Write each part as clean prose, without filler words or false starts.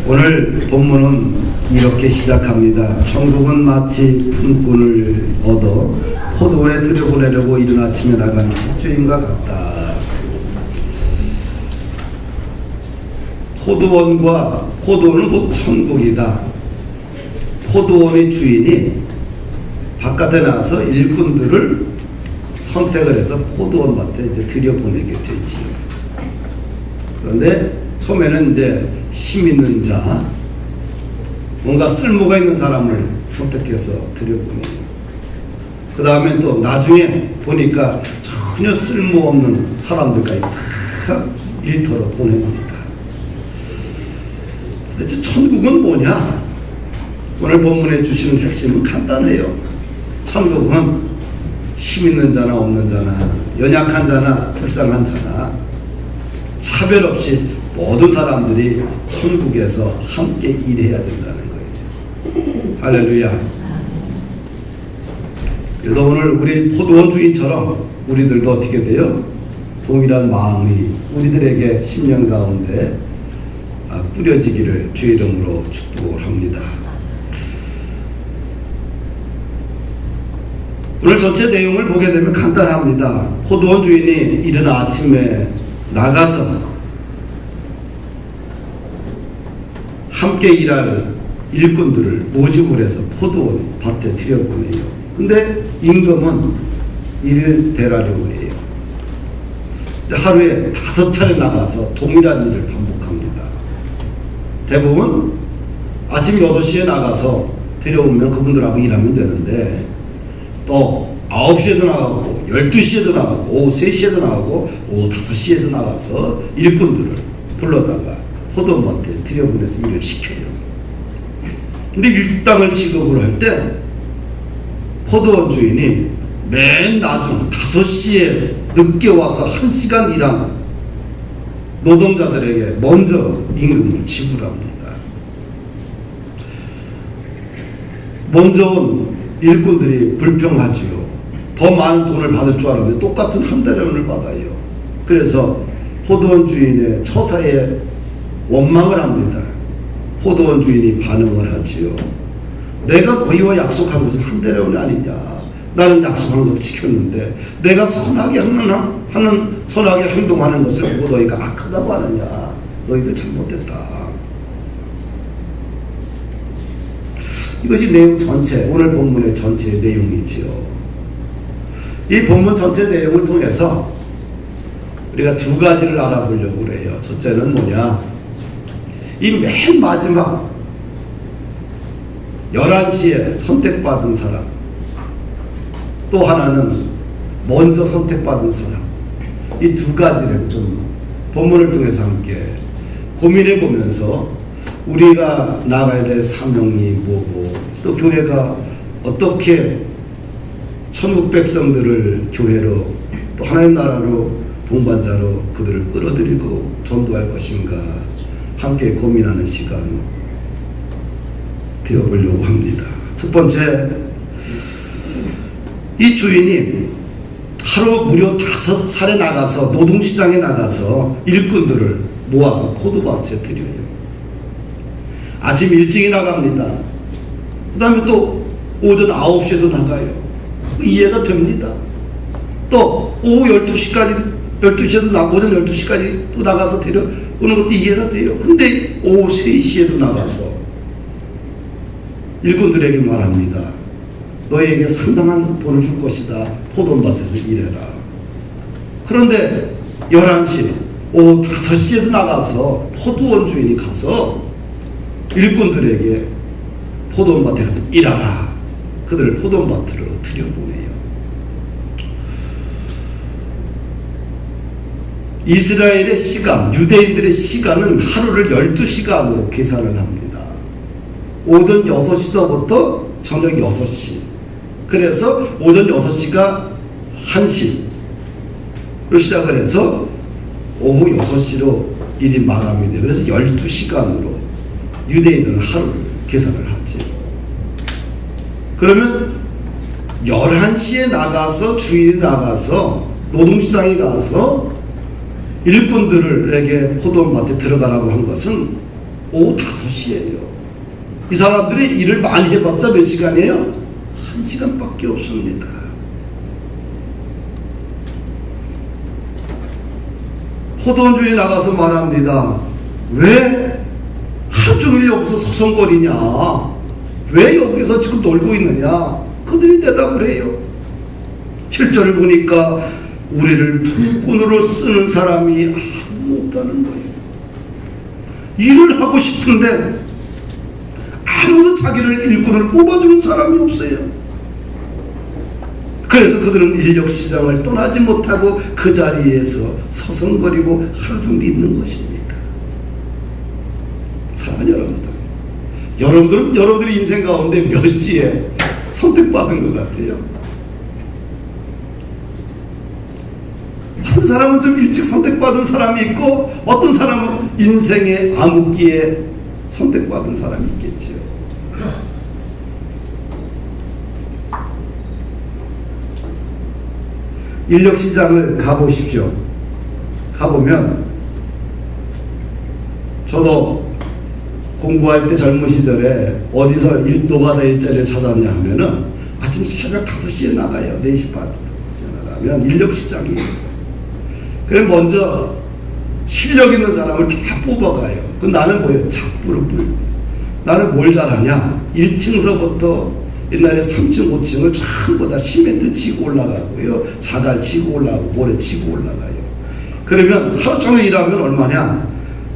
오늘 본문은 이렇게 시작합니다. 천국은 마치 품꾼을 얻어 포도원에 들여보내려고 이른 아침에 나간 집주인과 같다. 포도원은 곧 천국이다. 포도원의 주인이 바깥에 나와서 일꾼들을 선택을 해서 포도원 밭에 이제 들여보내게 되지. 그런데 처음에는 이제 힘 있는 자, 뭔가 쓸모가 있는 사람을 선택해서 들여보내요. 그 다음에 또 나중에 보니까 전혀 쓸모없는 사람들까지 다 일터로 보내니까. 도대체 천국은 뭐냐? 오늘 본문에 주시는 핵심은 간단해요. 천국은 힘 있는 자나 없는 자나, 연약한 자나 불쌍한 자나 차별 없이 모든 사람들이 천국에서 함께 일해야 된다는 거예요. 할렐루야. 그래서 오늘 우리 포도원 주인처럼 우리들도 어떻게 돼요? 동일한 마음이 우리들에게 신령 가운데 뿌려지기를 주의 이름으로 축복을 합니다. 오늘 전체 내용을 보게 되면 간단합니다. 포도원 주인이 이른 아침에 나가서 함께 일할 일꾼들을 모집을 해서 포도원 밭에 들여보내요. 근데 임금은 1데나리온이에요. 하루에 5차례 나가서 동일한 일을 반복합니다. 대부분 아침 6시에 나가서 데려오면 그분들하고 일하면 되는데 또 9시에도 나가고 12시에도 나가고 오후 3시에도 나가고 오후 5시에도 나가서 일꾼들을 불러다가 포도원밭에 들여보내서 일을 시켜요. 근데 일당을 지급을 할 때 포도원 주인이 맨 나중 5시에 늦게 와서 1시간 일한 노동자들에게 먼저 임금을 지불합니다. 먼저 온 일꾼들이 불평하지요. 더 많은 돈을 받을 줄 알았는데 똑같은 1데나리온을 받아요. 그래서 포도원 주인의 처사에 원망을 합니다. 포도원 주인이 반응을 하지요. 내가 너희와 약속한 것은 1데나리온이 아니냐. 나는 약속한 것을 지켰는데 내가 선하게 행동하는 것을 보고 너희가 악하다고 하느냐. 너희들 잘못됐다. 이것이 내용 전체, 오늘 본문의 전체 내용이지요. 이 본문 전체 내용을 통해서 우리가 2가지를 알아보려고 그래요. 첫째는 뭐냐? 이 맨 마지막 11시에 선택받은 사람, 또 하나는 먼저 선택받은 사람, 이 2가지를 좀 본문을 통해서 함께 고민해 보면서 우리가 나가야 될 사명이 뭐고 또 교회가 어떻게 천국 백성들을 교회로 또 하나님 나라로 동반자로 그들을 끌어들이고 전도할 것인가 함께 고민하는 시간 되어보려고 합니다. 첫 번째, 이 주인이 하루 무려 5차례 나가서 노동시장에 나가서 일꾼들을 모아서 포도밭에 들여요. 아침 일찍이 나갑니다. 그 다음에 또 오전 9시에도 나가요. 이해가 됩니다. 또 오후 12시까지 12시에도 오전 12시까지 또 나가서 데려오는 것도 이해가 돼요. 근데 오후 3시에도 나가서 일꾼들에게 말합니다. 너희에게 상당한 돈을 줄 것이다. 포도밭에서 일해라. 그런데 11시, 오후 5시에도 나가서 포도원 주인이 가서 일꾼들에게 포도밭에 가서 일하라. 그들을 포도밭으로 들여보내요. 이스라엘의 시간, 유대인들의 시간은 하루를 12시간으로 계산을 합니다. 오전 6시서부터 저녁 6시. 그래서 오전 6시가 1시로 시작을 해서 오후 6시로 일이 마감이 돼요. 그래서 12시간으로 유대인들은 하루를 계산을 하죠. 그러면 11시에 나가서 주일에 나가서 노동시장에 가서 일꾼들에게 포도원밭에 들어가라고 한 것은 오후 5시예요. 이 사람들이 일을 많이 해봤자 몇 시간이에요? 1시간밖에 없습니다. 포도원주인이 나가서 말합니다. 왜 하루 종일 여기서 서성거리냐? 왜 여기서 지금 놀고 있느냐? 그들이 대답을 해요. 7절을 보니까 우리를 불꾼으로 쓰는 사람이 아무도 없다는 거예요. 일을 하고 싶은데 아무도 자기를 일꾼으로 뽑아주는 사람이 없어요. 그래서 그들은 인력시장을 떠나지 못하고 그 자리에서 서성거리고 하루 종일 있는 것입니다. 사랑하는 여러분들은 여러분들의 인생 가운데 몇 시에 선택받은 것 같아요? 어떤 사람은 좀 일찍 선택받은 사람이 있고 어떤 사람은 인생의 암흑기에 선택받은 사람이 있겠지요. 인력시장을 가보십시오. 가보면 저도 공부할 때 젊은 시절에 어디서 노가다 일자리를 찾았냐 하면은 아침 새벽 5시에 나가요. 4시 반 5시에 나가면 인력시장이에요. 그럼 먼저 실력 있는 사람을 다 뽑아가요. 그 나는 뭐예요? 잡부를 불고. 나는 뭘 잘하냐? 1층서부터 옛날에 3층, 5층을 전부 다 시멘트 치고 올라가고요. 자갈 치고 올라가고 모래 치고 올라가요. 그러면 하루 종일 일하면 얼마냐?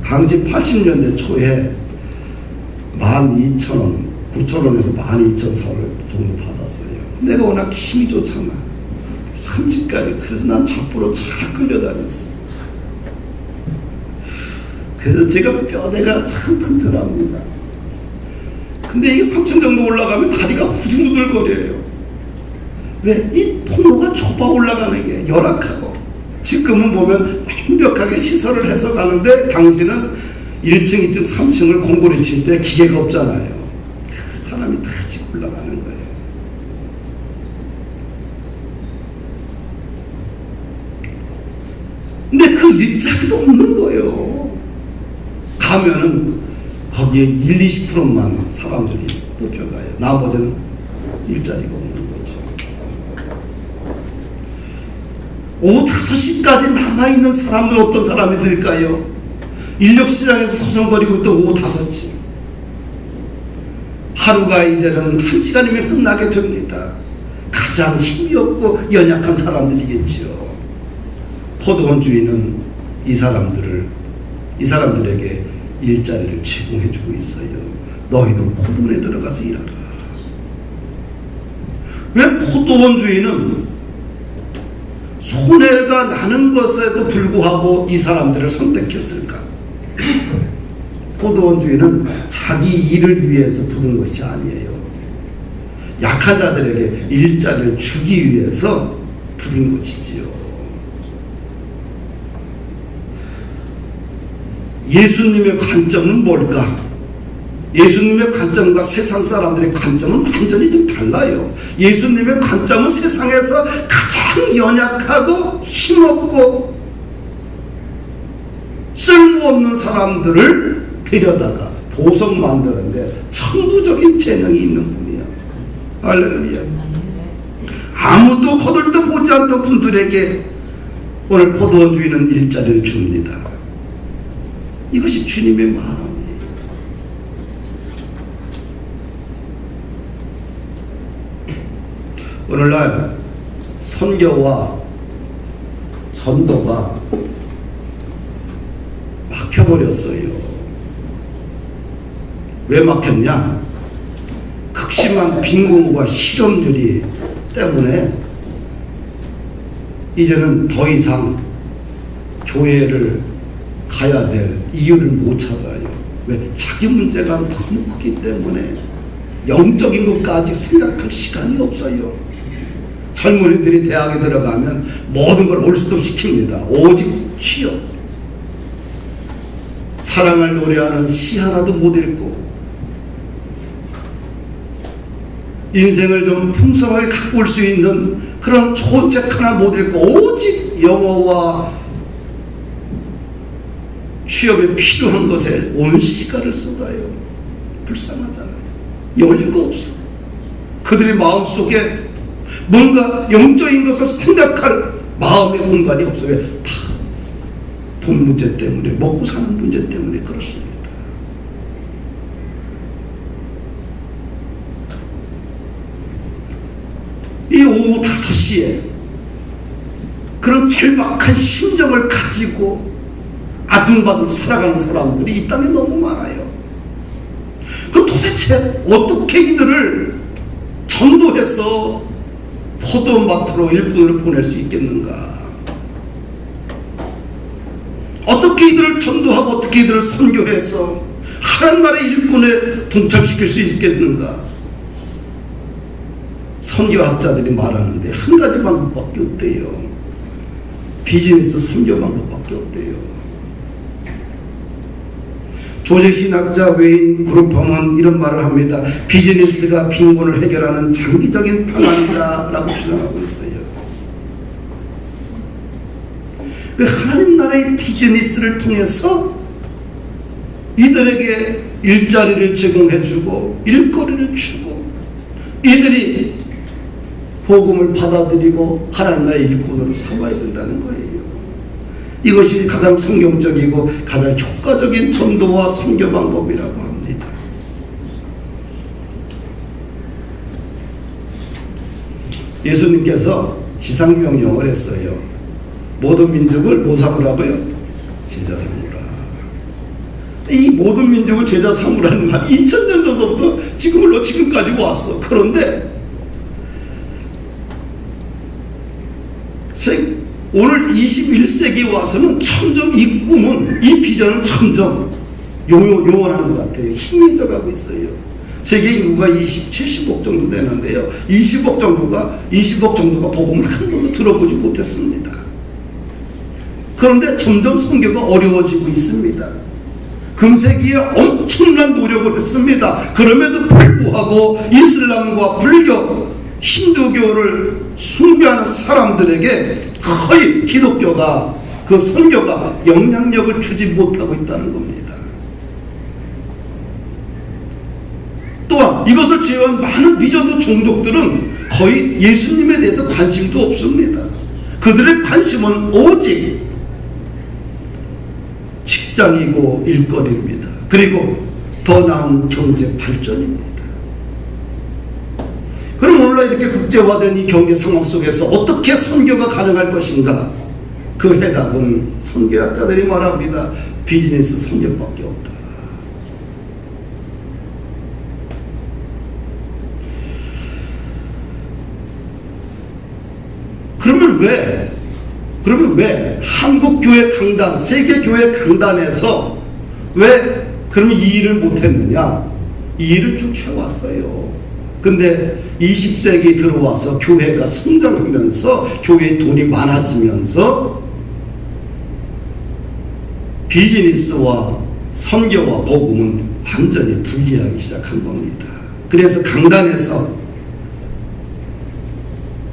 당시 80년대 초에 12,000원, 9,000원에서 12,000원 정도 받았어요. 내가 워낙 힘이 좋잖아. 3층까지. 그래서 난 잡부로 잘 끌려다녔어. 그래서 제가 뼈대가 참 튼튼합니다. 근데 이게 3층 정도 올라가면 다리가 후들후들거려요. 왜? 이 통로가 좁아 올라가는 게 열악하고. 지금은 보면 완벽하게 시설을 해서 가는데 당시는 1층, 2층, 3층을 공고리 칠 때 기계가 없잖아요. 그 사람이 다 지고 올라가는 거예요. 근데 그 일자리도 없는 거예요. 가면은 거기에 1, 20%만 사람들이 뽑혀가요. 나머지는 일자리가 없는 거죠. 오후 5시까지 남아있는 사람들 어떤 사람이 될까요? 인력시장에서 서성거리고 있던 오후 5시. 하루가 이제는 1시간이면 끝나게 됩니다. 가장 힘이 없고 연약한 사람들이겠지요. 포도원 주인은 이 사람들에게 일자리를 제공해주고 있어요. 너희도 포도원에 들어가서 일하라. 왜 포도원 주인은 손해가 나는 것에도 불구하고 이 사람들을 선택했을까? 포도원 주인은 자기 일을 위해서 부른 것이 아니에요. 약한 자들에게 일자리를 주기 위해서 부른 것이지요. 예수님의 관점은 뭘까? 예수님의 관점과 세상 사람들의 관점은 완전히 좀 달라요. 예수님의 관점은 세상에서 가장 연약하고 힘없고 쓸모없는 사람들을 데려다가 보석 만드는데 천부적인 재능이 있는 분이야. 할렐루야. 아무도 거들떠 보지 않던 분들에게 오늘 포도원 주인은 일자리를 줍니다. 이것이 주님의 마음이에요. 오늘날 선교와 전도가 막혀버렸어요. 왜 막혔냐? 극심한 빈곤과 실업률이 때문에 이제는 더 이상 교회를 가야 될 이유를 못 찾아요. 왜? 자기 문제가 너무 크기 때문에 영적인 것까지 생각할 시간이 없어요. 젊은이들이 대학에 들어가면 모든 걸 올스톱시킵니다. 오직 취업. 사랑을 노래하는 시 하나도 못 읽고 인생을 좀 풍성하게 가꿀 수 있는 그런 좋은 책 하나 못 읽고 오직 영어와 취업에 필요한 것에 온 시간을 쏟아요. 불쌍하잖아요. 여유가 없어. 그들의 마음속에 뭔가 영적인 것을 생각할 마음의 공간이 없어요. 왜? 다 돈 문제 때문에, 먹고 사는 문제 때문에 그렇습니다. 이 오후 5시에 그런 절박한 심정을 가지고 아둥바둥 살아가는 사람들이 이 땅에 너무 많아요. 그럼 도대체 어떻게 이들을 전도해서 포도밭으로 일꾼을 보낼 수 있겠는가? 어떻게 이들을 전도하고 어떻게 이들을 선교해서 하나님 나라의 일꾼에 동참시킬 수 있겠는가? 선교학자들이 말하는데 한 가지 방법밖에 없대요. 비즈니스 선교 방법밖에 없대요. 조직신학자 웨인 그룹함은 이런 말을 합니다. 비즈니스가 빈곤을 해결하는 장기적인 방안이다 라고 주장하고 있어요. 하나님 나라의 비즈니스를 통해서 이들에게 일자리를 제공해주고 일거리를 주고 이들이 복음을 받아들이고 하나님 나라의 일꾼으로 삼아야 된다는 거예요. 이것이 가장 성경적이고 가장 효과적인 전도와 선교 방법이라고 합니다. 예수님께서 지상명령을 했어요. 모든 민족을 뭐 삼으라고요? 제자 삼으라. 이 모든 민족을 제자 삼으라는 말이 2000년 전서부터 지금까지 왔어. 그런데 오늘 21세기 와서는 점점 이 꿈은, 이 비전은 점점 요원하는 것 같아요. 힘이 져가고 있어요. 세계 인구가 70억 정도 되는데요. 20억 정도가 복음을 한 번도 들어보지 못했습니다. 그런데 점점 선교가 어려워지고 있습니다. 금세기에 엄청난 노력을 했습니다. 그럼에도 불구하고 이슬람과 불교, 힌두교를 숭배하는 사람들에게 거의 기독교가, 그 선교가 영향력을 주지 못하고 있다는 겁니다. 또한 이것을 제외한 많은 미전도 종족들은 거의 예수님에 대해서 관심도 없습니다. 그들의 관심은 오직 직장이고 일거리입니다. 그리고 더 나은 경제 발전입니다. 그럼 오늘날 이렇게 국제화된 이 경제 상황 속에서 어떻게 선교가 가능할 것인가? 그 해답은 선교학자들이 말합니다. 비즈니스 선교밖에 없다. 그러면 왜 한국교회 강단, 세계교회 강단에서 왜 그러면 이 일을 못했느냐? 이 일을 쭉 해왔어요. 근데 20세기 들어와서 교회가 성장하면서 교회의 돈이 많아지면서 비즈니스와 선교와 복음은 완전히 분리하기 시작한 겁니다. 그래서 강단에서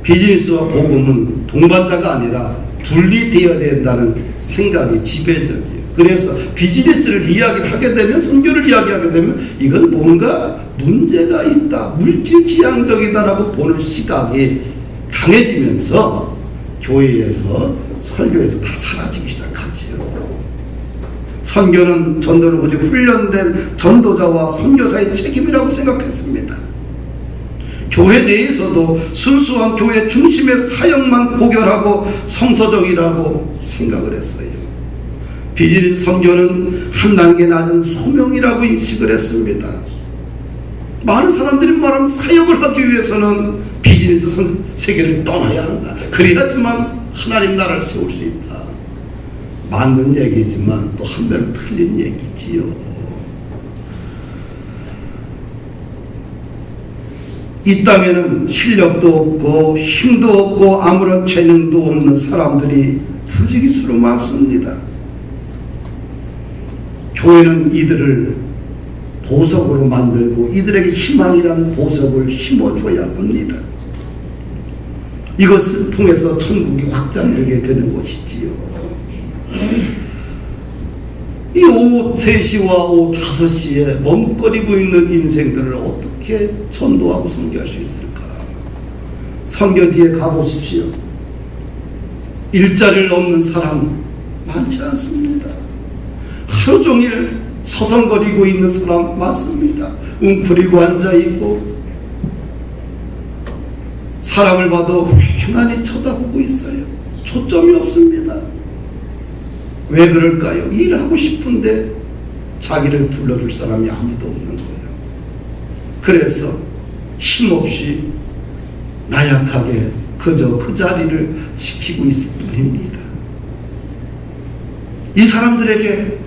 비즈니스와 복음은 동반자가 아니라 분리되어야 된다는 생각이 지배적이에요. 그래서 비즈니스를 이야기하게 되면, 선교를 이야기하게 되면 이건 뭔가 문제가 있다, 물질지향적이다라고 보는 시각이 강해지면서 교회에서, 설교에서 다 사라지기 시작하지요. 전도는 오직 훈련된 전도자와 선교사의 책임이라고 생각했습니다. 교회 내에서도 순수한 교회 중심의 사역만 고결하고 성서적이라고 생각을 했어요. 비즈니스 선교는 한 단계 낮은 소명이라고 인식을 했습니다. 많은 사람들이 말하면 사역을 하기 위해서는 비즈니스 세계를 떠나야 한다. 그래야지만 하나님 나라를 세울 수 있다. 맞는 얘기지만 또 한편은 틀린 얘기지요. 이 땅에는 실력도 없고 힘도 없고 아무런 재능도 없는 사람들이 부지기수로 많습니다. 교회는 이들을 보석으로 만들고 이들에게 희망이란 보석을 심어줘야 합니다. 이것을 통해서 천국이 확장되게 되는 것이지요. 이 오후 3시와 오후 5시에 멈거리고 있는 인생들을 어떻게 전도하고 선교할 수 있을까? 선교지에 가보십시오. 일자리를 얻는 사람 많지 않습니다. 하루 종일 서성거리고 있는 사람 많습니다. 웅크리고 앉아있고 사람을 봐도 휑하니 쳐다보고 있어요. 초점이 없습니다. 왜 그럴까요? 일하고 싶은데 자기를 불러줄 사람이 아무도 없는 거예요. 그래서 힘없이 나약하게 그저 그 자리를 지키고 있을 뿐입니다. 이 사람들에게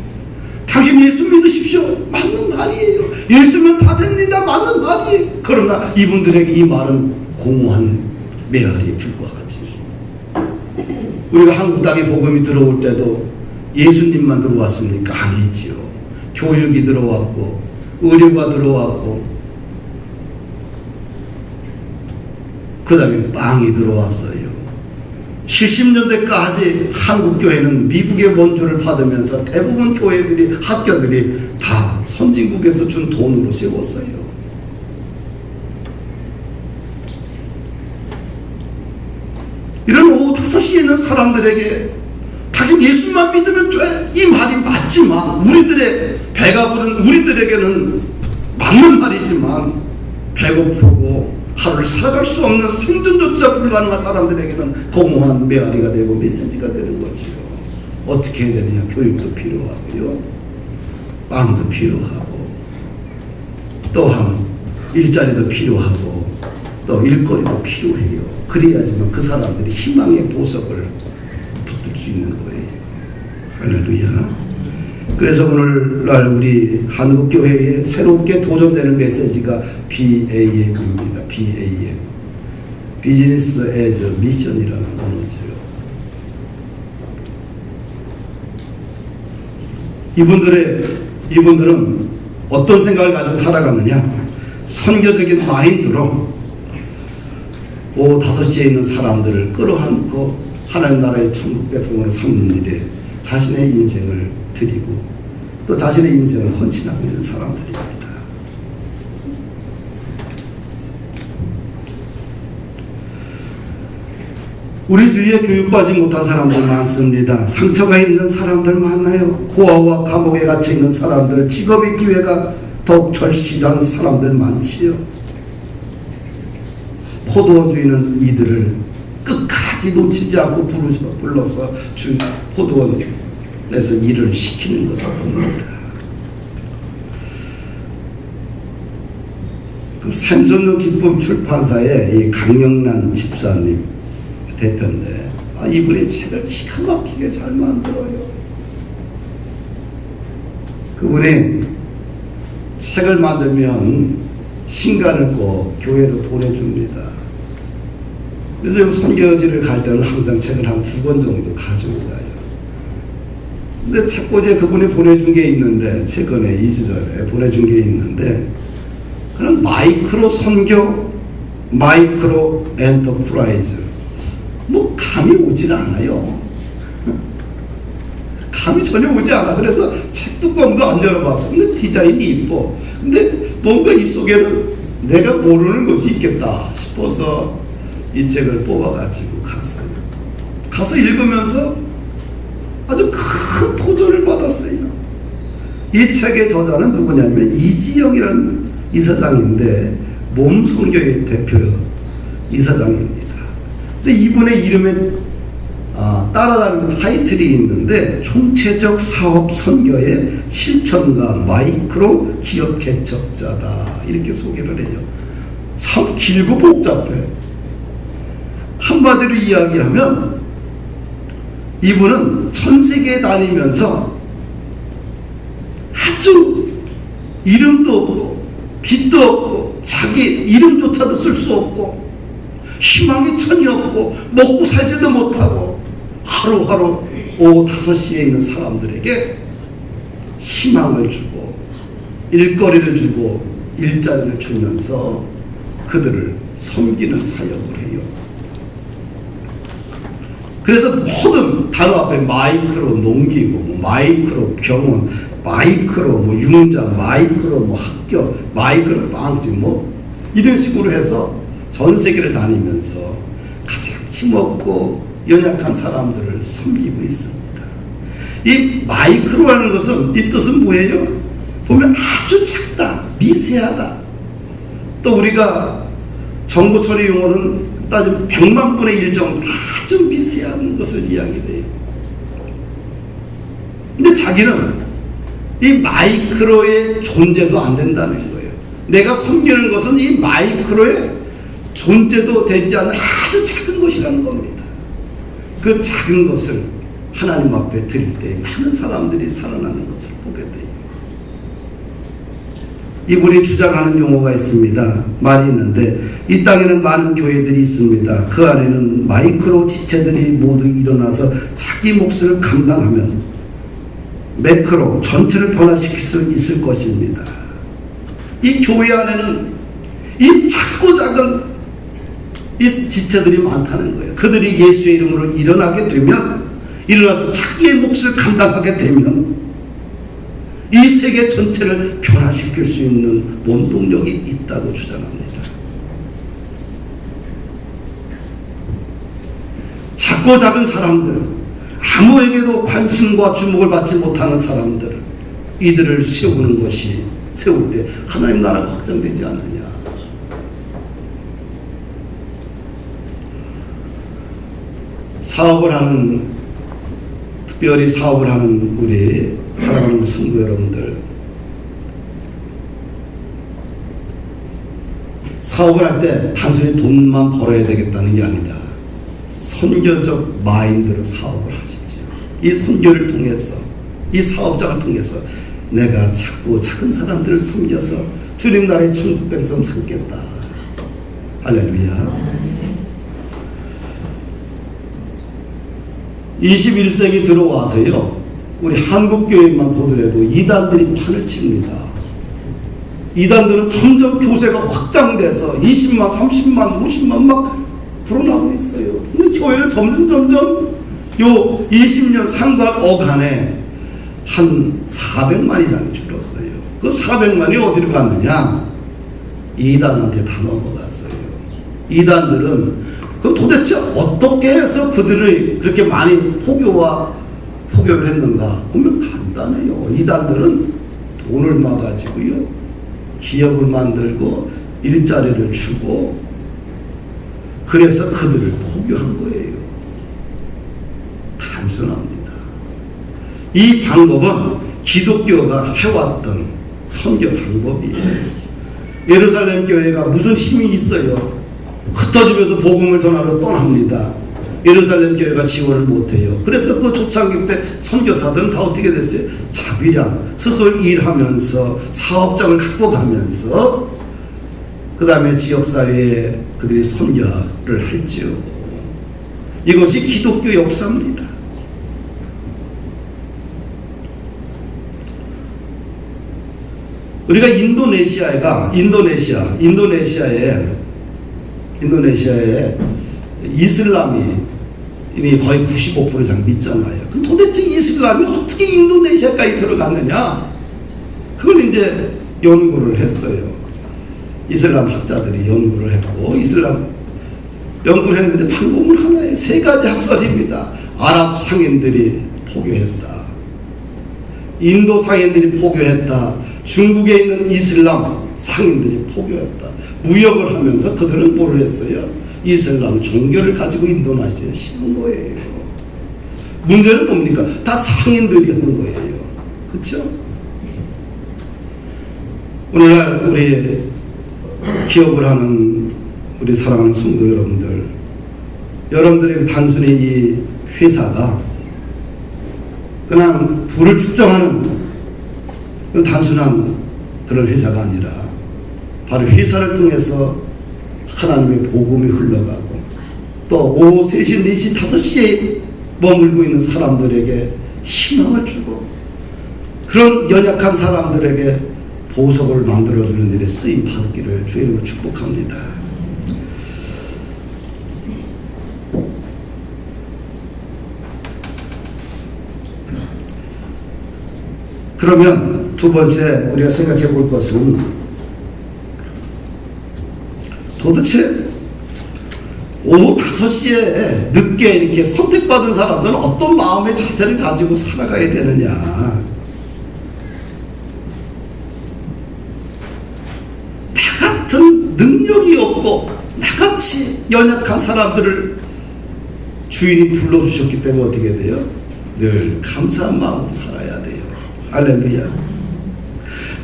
당신 예수 믿으십시오. 맞는 말이에요. 예수면 다 됩니다. 맞는 말이에요. 그러나 이분들에게 이 말은 공허한 메아리에 불과하지. 우리가 한국 땅에 복음이 들어올 때도 예수님만 들어왔습니까? 아니지요. 교육이 들어왔고 의료가 들어왔고 그 다음에 빵이 들어왔어요. 70년대까지 한국 교회는 미국의 원조를 받으면서 대부분 교회들이 학교들이 다 선진국에서 준 돈으로 세웠어요. 이런 오후 5시에 있는 사람들에게 당신 예수만 믿으면 돼. 이 말이 맞지만 우리들의 배가 부른 우리들에게는 맞는 말이지만 배고프고 하루를 살아갈 수 없는 생존조차 불가능한 사람들에게는 공허한 메아리가 되고 메시지가 되는 거지요. 어떻게 해야 되느냐. 교육도 필요하고요. 빵도 필요하고 또한 일자리도 필요하고 또 일거리도 필요해요. 그래야지만 그 사람들이 희망의 보석을 붙들 수 있는 거예요. 할렐루야. 그래서 오늘날 우리 한국교회에 새롭게 도전되는 메시지가 BAM입니다. BAM. 비즈니스 애즈 미션이라는 언어죠. 이분들은 어떤 생각을 가지고 살아가느냐. 선교적인 마인드로 오후 5시에 있는 사람들을 끌어안고 하나님 나라의 천국 백성으로 삼는 일에 자신의 인생을 드리고 또 자신의 인생을 헌신하고 있는 사람들입니다. 우리 주위에 교육받지 못한 사람들 많습니다. 상처가 있는 사람들 많아요. 고아와 감옥에 갇혀 있는 사람들, 직업의 기회가 더욱 절실한 사람들 많지요. 포도원주의는 이들을 끝까지 놓치지 않고 불러서 포도원에서 일을 시키는 것을 봅니다. 그 샘선루 기쁨 출판사의 이 강영란 집사님 대표인데 이분이 책을 기가 막히게 잘 만들어요. 그분이 책을 만들면 신간을 꼭 교회로 보내줍니다. 그래서 선교지를 갈 때는 항상 책을 한 2권 정도 가지고 가요. 근데 책꽂이에 그분이 보내준 게 있는데 최근에 2주 전에 보내준 게 있는데 그런 마이크로 선교, 마이크로 엔터프라이즈 뭐 감이 오질 않아요. 감이 전혀 오지 않아. 그래서 책 뚜껑도 안 열어봤어. 근데 디자인이 이뻐. 근데 뭔가 이 속에는 내가 모르는 것이 있겠다 싶어서 이 책을 뽑아가지고 갔어요. 가서 읽으면서 아주 큰 도전을 받았어요. 이 책의 저자는 누구냐면 이지영이라는 이사장인데 몸선교의 대표 이사장입니다. 근데 이분의 이름에 따라다니는 타이틀이 있는데 총체적 사업 선교의 실천가 마이크로 기업 개척자다 이렇게 소개를 해요. 참 길고 복잡해. 한마디로 이야기하면 이분은 전 세계에 다니면서 아주 이름도 없고 빛도 없고 자기 이름조차도 쓸 수 없고 희망이 전혀 없고 먹고 살지도 못하고 하루하루 오후 5시에 있는 사람들에게 희망을 주고 일거리를 주고 일자리를 주면서 그들을 섬기는 사역을 해요. 그래서 모든 단어 앞에 마이크로 농기구, 마이크로 병원, 마이크로 뭐 융자, 마이크로 뭐 학교, 마이크로 빵집 뭐 이런 식으로 해서 전 세계를 다니면서 가장 힘없고 연약한 사람들을 섬기고 있습니다. 이 마이크로라는 것은 이 뜻은 뭐예요? 보면 아주 작다, 미세하다. 또 우리가 정부 처리 용어는 따지면 100만 분의 1 정도 아주 미세한 것을 이야기해요. 근데 자기는 이 마이크로의 존재도 안 된다는 거예요. 내가 섬기는 것은 이 마이크로의 존재도 되지 않는 아주 작은 것이라는 겁니다. 그 작은 것을 하나님 앞에 드릴 때 많은 사람들이 살아나는 것을 보게 돼요. 이분이 주장하는 용어가 있습니다. 말이 있는데 이 땅에는 많은 교회들이 있습니다. 그 안에는 마이크로 지체들이 모두 일어나서 자기 몫을 감당하면 매크로 전체를 변화시킬 수 있을 것입니다. 이 교회 안에는 이 작고 작은 이 지체들이 많다는 거예요. 그들이 예수의 이름으로 일어나게 되면, 일어나서 자기의 몫을 감당하게 되면 이 세계 전체를 변화시킬 수 있는 원동력이 있다고 주장합니다. 작고 작은 사람들, 아무에게도 관심과 주목을 받지 못하는 사람들, 이들을 세우는 것이, 세울 때 하나님 나라가 확장되지 않느냐. 사업을 하는, 특별히 사업을 하는 우리 사랑하는 성도 여러분들, 사업을 할 때 단순히 돈만 벌어야 되겠다는 게 아니라 선교적 마인드로 사업을 하시죠. 이 선교를 통해서, 이 사업장을 통해서 내가 작고 작은 사람들을 섬겨서 주님 나라의 천국 백성 삼겠다. 할렐루야. 21세기 들어와서요, 우리 한국교회만 보더라도 이단들이 판을 칩니다. 이단들은 점점 교세가 확장돼서 20만, 30만, 50만 막 불어나고 있어요. 근데 교회를 점점 요 20년 상관 어간에 한 400만 이상이 줄었어요. 그 400만이 어디로 갔느냐? 이단한테 다 넘어갔어요. 이단들은 그럼 도대체 어떻게 해서 그들을 그렇게 많이 포교를 했는가? 보면 간단해요. 이단들은 돈을 모아가지고요, 기업을 만들고 일자리를 주고, 그래서 그들을 포교한 거예요. 단순합니다. 이 방법은 기독교가 해왔던 선교 방법이에요. 예루살렘 교회가 무슨 힘이 있어요? 흩어지면서 복음을 전하러 떠납니다. 예루살렘 교회가 지원을 못해요. 그래서 그 초창기 때 선교사들은 다 어떻게 됐어요? 자비량, 스스로 일하면서 사업장을 극복하면서 그 다음에 지역사회에 그들이 선교를 했죠. 이것이 기독교 역사입니다. 우리가 인도네시아에 이슬람이 이미 거의 95% 이상 믿잖아요. 그럼 도대체 이슬람이 어떻게 인도네시아까지 들어갔느냐? 그걸 이제 연구를 했어요. 이슬람 학자들이 연구를 했고, 이슬람 연구를 했는데 방법은 하나예요. 3가지 학설입니다. 아랍 상인들이 포교했다, 인도 상인들이 포교했다, 중국에 있는 이슬람 상인들이 포교했다. 무역을 하면서 그들은 뭘 했어요? 이슬람 종교를 가지고 인도네시아에 심은 거예요. 문제는 뭡니까? 다 상인들이 하는 거예요. 그렇죠? 오늘날 우리 기업을 하는 우리 사랑하는 성도 여러분들이 단순히 이 회사가 그냥 부를 축적하는 단순한 그런 회사가 아니라, 바로 회사를 통해서 하나님의 복음이 흘러가고, 또 오후 3시, 4시, 5시에 머물고 있는 사람들에게 희망을 주고, 그런 연약한 사람들에게 보석을 만들어주는 일에 쓰임 받기를 주의 이름으로 축복합니다. 그러면 두 번째 우리가 생각해 볼 것은 도대체 오후 5시에 늦게 이렇게 선택받은 사람들은 어떤 마음의 자세를 가지고 살아가야 되느냐. 나 같은 능력이 없고 나같이 연약한 사람들을 주인이 불러주셨기 때문에 어떻게 돼요? 늘 감사한 마음으로 살아야 돼요. 할렐루야.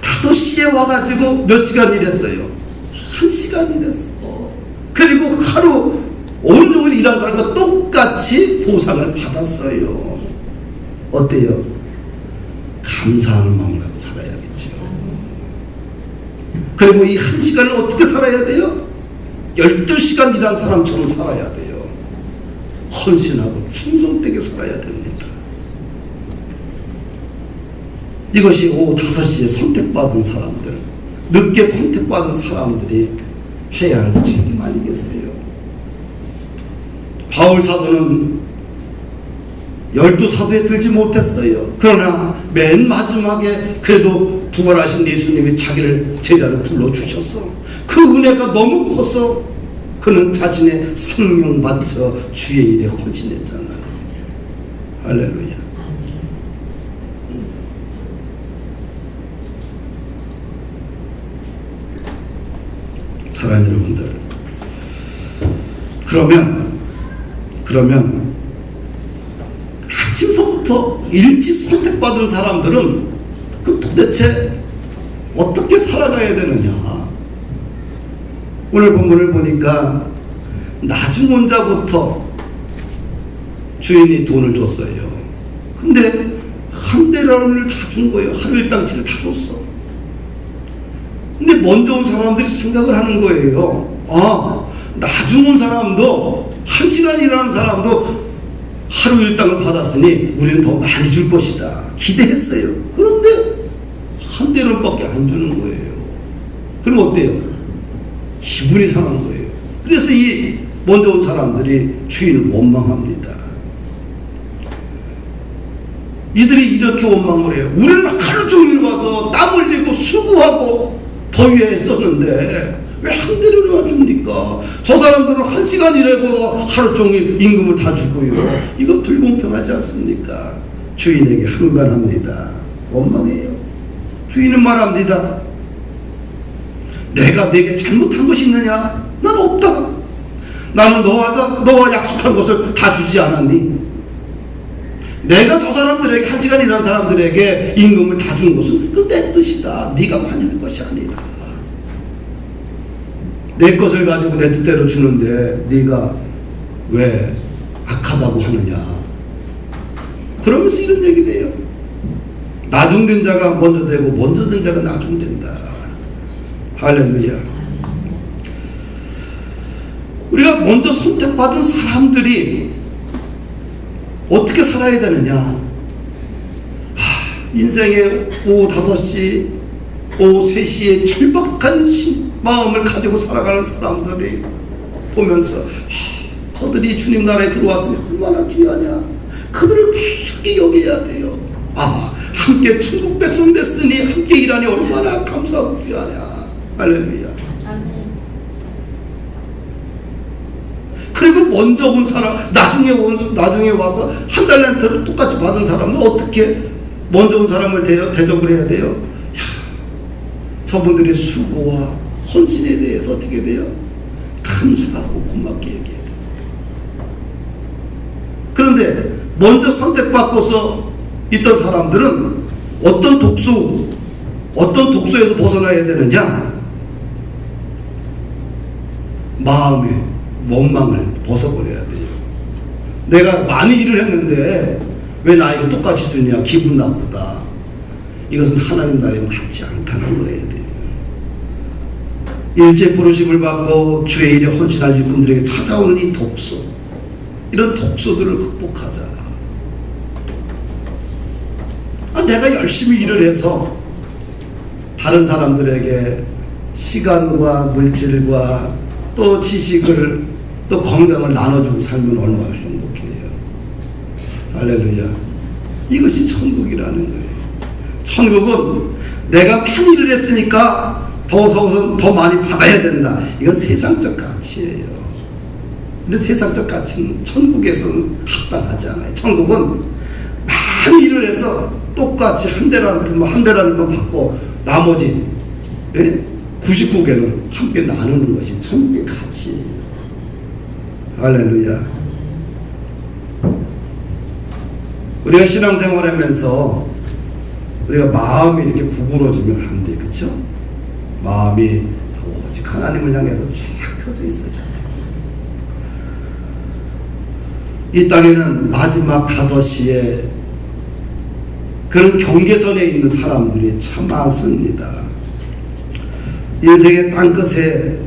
5시에 와가지고 몇 시간 일했어요? 1시간 일했어. 그리고 하루 온종일 일한 사람과 똑같이 보상을 받았어요. 어때요? 감사하는 마음을 갖고 살아야겠죠. 그리고 이 1시간을 어떻게 살아야 돼요? 12시간 일한 사람처럼 살아야 돼요. 헌신하고 충성되게 살아야 됩니다. 이것이 오후 5시에 선택받은 사람들, 늦게 선택받은 사람들이 해야 할 책임 아니겠어요? 바울 사도는 12사도에 들지 못했어요. 그러나 맨 마지막에 그래도 부활하신 예수님이 자기를 제자로 불러주셔서 그 은혜가 너무 커서 그는 자신의 생명 바쳐 주의 일에 헌신했잖아요. 할렐루야. 사랑하는 여러분들, 그러면 아침서부터 일찍 선택받은 사람들은 그 도대체 어떻게 살아가야 되느냐. 오늘 본문을 보니까 나중 온 자부터 주인이 돈을 줬어요. 근데 한 대라를 다 준 거예요. 하루 일당치를 다 줬어. 근데 먼저 온 사람들이 생각을 하는 거예요. 아, 나중 온 사람도 1시간 일하는 사람도 하루 일당을 받았으니 우리는 더 많이 줄 것이다 기대했어요. 그런데 한 대를밖에 안 주는 거예요. 그럼 어때요? 기분이 상한 거예요. 그래서 이 먼저 온 사람들이 주인을 원망합니다. 이들이 이렇게 원망을 해요. 우리는 하루 종일 와서 땀 흘리고 수고하고 더위에 했었는데 왜 한 대를만 줍니까? 저 사람들은 1시간 일하고 하루 종일 임금을 다 주고요. 이거 불공평하지 않습니까? 주인에게 항변합니다. 원망해요. 주인은 말합니다. 내가 네게 잘못한 것이 있느냐? 난 없다. 나는 너와 약속한 것을 다 주지 않았니? 내가 저 사람들에게 1시간 일한 사람들에게 임금을 다 준 것은 그 내 뜻이다. 네가 관여할 것이 아니다. 내 것을 가지고 내 뜻대로 주는데 네가 왜 악하다고 하느냐. 그러면서 이런 얘기를 해요. 나중된 자가 먼저 되고 먼저 된 자가 나중된다. 할렐루야. 우리가 먼저 선택받은 사람들이 어떻게 살아야 되느냐. 인생의 오후 5시, 오후 3시에 절박한 마음을 가지고 살아가는 사람들이 보면서 저들이 주님 나라에 들어왔으니 얼마나 귀하냐. 그들을 귀하게 여겨야 돼요. 함께 천국 백성 됐으니 함께 일하니 얼마나 감사하고 귀하냐. 할렐루야. 그리고 먼저 온 사람, 나중에 와서 한 달란트를 똑같이 받은 사람은 어떻게 먼저 온 사람을 대접을 해야 돼요? 저분들의 수고와 헌신에 대해서 어떻게 돼요? 감사하고 고맙게 얘기해야 돼요. 그런데 먼저 선택받고서 있던 사람들은 어떤 독소에서 벗어나야 되느냐? 마음의 원망을 벗어버려야 돼요. 내가 많이 일을 했는데 왜 나에게 똑같이 주냐? 기분 나쁘다. 이것은 하나님 나라에 맞지 않다는 거예요. 일제 부르심을 받고 주의 일에 헌신한 일꾼들에게 찾아오는 이 독소, 이런 독소들을 극복하자. 내가 열심히 일을 해서 다른 사람들에게 시간과 물질과 또 지식을 또 건강을 나눠주고 살면 얼마나 행복해요. 할렐루야. 이것이 천국이라는 거예요. 천국은 내가 많이 일을 했으니까 더 많이 받아야 된다. 이건 세상적 가치예요. 근데 세상적 가치는 천국에서는 합당하지 않아요. 천국은 많이 일을 해서 똑같이 한 대라는 건 받고 나머지 99개는 함께 나누는 것이 천국의 가치예요. 할렐루야. 우리가 신앙생활하면서 우리가 마음이 이렇게 구부러지면 안 돼. 그렇죠? 마음이 오직 하나님을 향해서 쫙 펴져 있어야 돼. 이 땅에는 마지막 5시에 그런 경계선에 있는 사람들이 참 많습니다. 인생의 땅끝에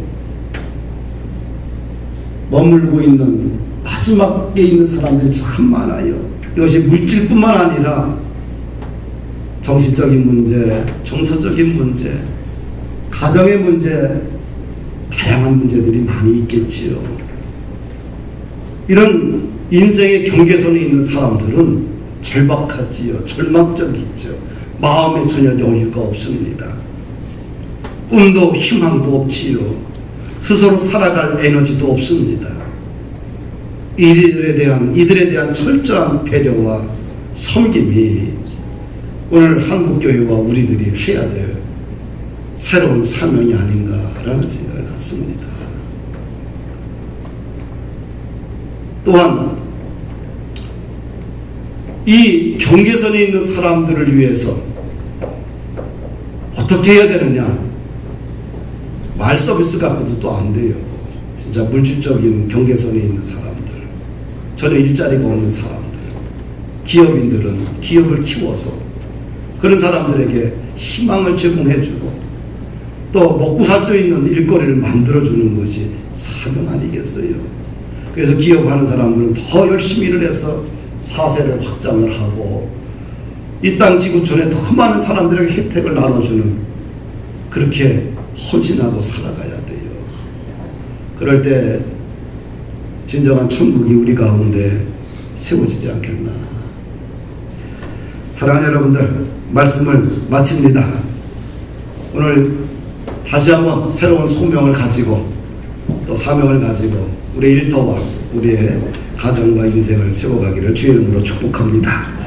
머물고 있는 마지막에 있는 사람들이 참 많아요. 이것이 물질뿐만 아니라 정신적인 문제, 정서적인 문제, 가정의 문제, 다양한 문제들이 많이 있겠지요. 이런 인생의 경계선에 있는 사람들은 절박하지요. 절망적이죠. 마음에 전혀 여유가 없습니다. 꿈도 희망도 없지요. 스스로 살아갈 에너지도 없습니다. 이들에 대한 철저한 배려와 섬김이 오늘 한국교회와 우리들이 해야 될 새로운 사명이 아닌가라는 생각을 갖습니다. 또한 이 경계선에 있는 사람들을 위해서 어떻게 해야 되느냐? 말 서비스 갖고도 또 안 돼요. 진짜 물질적인 경계선에 있는 사람들, 전혀 일자리가 없는 사람들, 기업인들은 기업을 키워서 그런 사람들에게 희망을 제공해주고 또 먹고 살 수 있는 일거리를 만들어주는 것이 사명 아니겠어요? 그래서 기업하는 사람들은 더 열심히 일을 해서 사세를 확장을 하고 이 땅 지구촌에 더 많은 사람들에게 혜택을 나눠주는, 그렇게 헌신하고 살아가야 돼요. 그럴 때 진정한 천국이 우리 가운데 세워지지 않겠나. 사랑하는 여러분들, 말씀을 마칩니다. 오늘 다시 한번 새로운 소명을 가지고 또 사명을 가지고 우리 일터와 우리의 가정과 인생을 세워가기를 주의 이름으로 축복합니다.